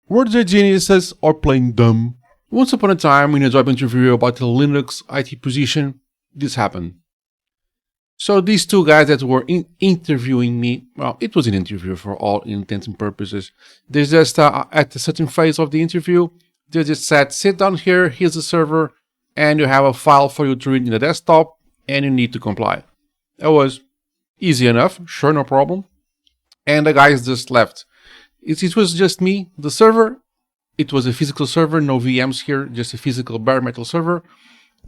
Were the geniuses or playing dumb? Once upon a time, in a job interview about the Linux IT position, this happened. So these two guys that were interviewing me, well, it was an interview for all intents and purposes. They just, at a certain phase of the interview, they just said, sit down here, here's the server, and you have a file for you to read in the desktop, and you need to comply. That was easy enough, sure, no problem. And the guys just left. It was just me, the server. It was a physical server, no VMs here, just a physical bare metal server.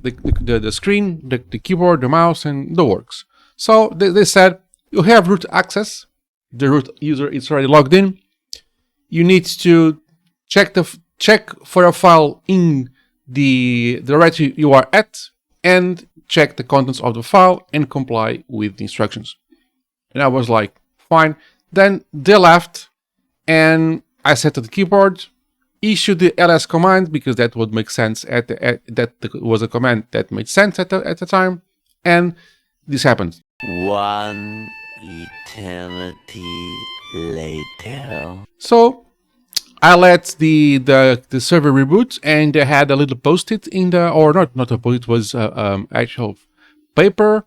The screen, the keyboard, the mouse, and the works. So they said, you have root access. The root user is already logged in. You need to check for a file in the directory you are at and check the contents of the file and comply with the instructions. And I was like, fine. Then they left and I sat to the keyboard, issued the ls command because that would make sense that was a command that made sense at the time, and this happened. One eternity later. So I let the server reboot, and they had a little post-it in the, or not a post-it, it was actual paper,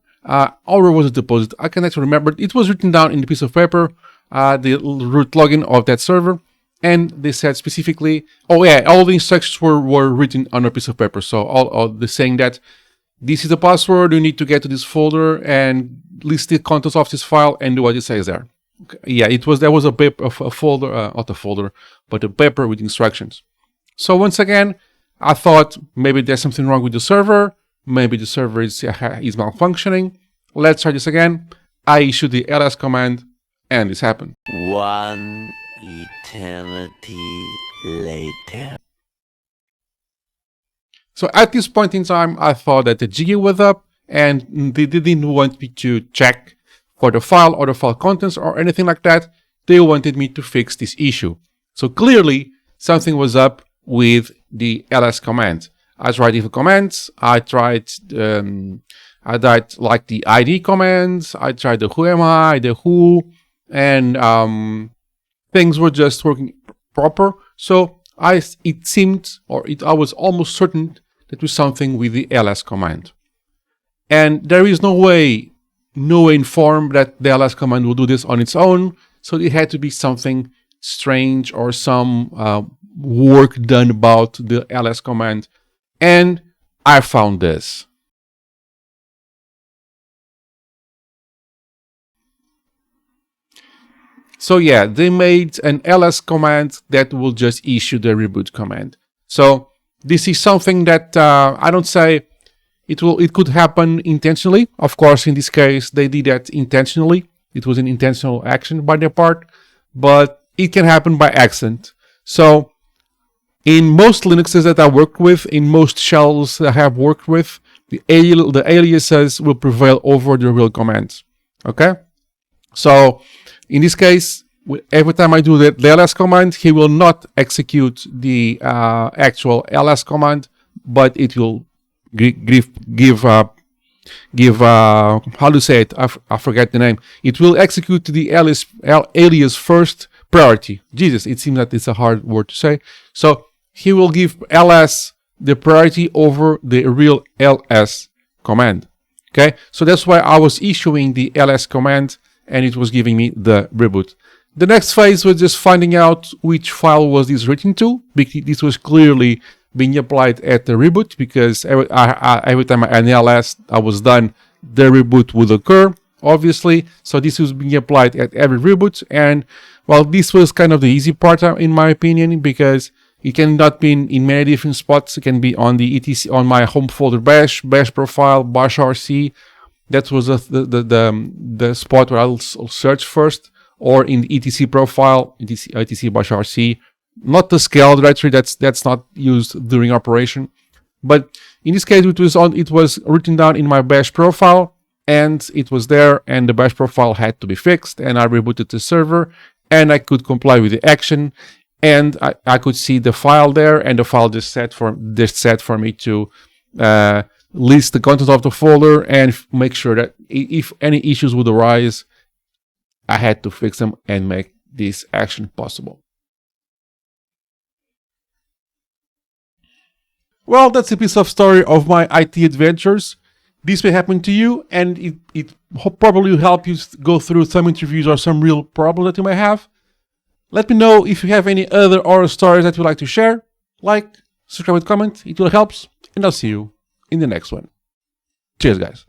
or was it a post-it? I can't actually remember. It was written down in the piece of paper, the root login of that server. And they said specifically, oh yeah, all the instructions were written on a piece of paper. So all the saying that this is the password, you need to get to this folder and list the contents of this file and do what it says there. Okay. Yeah, there was a paper, a folder, not a folder, but a paper with instructions. So once again, I thought maybe there's something wrong with the server. Maybe the server is malfunctioning. Let's try this again. I issued the ls command and this happened. One eternity later. So at this point in time, I thought that the jiggy was up and they didn't want me to check for the file or the file contents or anything like that. They wanted me to fix this issue. So clearly something was up with the ls command. I tried different commands. I tried like the id commands. I tried the who am I, the who, and things were just working proper. So I was almost certain that it was something with the ls command. And there is no way in form that the ls command will do this on its own. So it had to be something strange or some work done about the ls command. And I found this. So yeah, they made an ls command that will just issue the reboot command. So this is something that I don't say it could happen intentionally. Of course, in this case, they did that intentionally. It was an intentional action by their part, but it can happen by accident. So in most Linuxes that I worked with, in most shells that I have worked with, the aliases will prevail over the real commands. Okay? So in this case, every time I do the ls command, he will not execute the actual ls command, but it will give how to say it? I forget the name. It will execute the alias first priority. Jesus, it seems that it's a hard word to say. So he will give ls the priority over the real ls command. Okay, so that's why I was issuing the ls command and it was giving me the reboot. The next phase was just finding out which file was this written to. This was clearly being applied at the reboot because every time an ls I was done, the reboot would occur, obviously. So this was being applied at every reboot. And well, this was kind of the easy part in my opinion, because it cannot be in many different spots. It can be on the etc, on my home folder bash profile, bash rc. That was the spot where I'll search first, or in the etc profile, etc bash rc. Not the scale directory, that's not used during operation. But in this case, it was written down in my bash profile, and it was there, and the bash profile had to be fixed, and I rebooted the server, and I could comply with the action, and I could see the file there, and the file just set for me to list the contents of the folder and make sure that if any issues would arise, I had to fix them and make this action possible. Well, that's a piece of story of my IT adventures. This may happen to you, and it probably will help you go through some interviews or some real problems that you may have. Let me know if you have any other horror stories that you'd like to share. Like, subscribe, and comment. It will help. And I'll see you in the next one. Cheers, guys.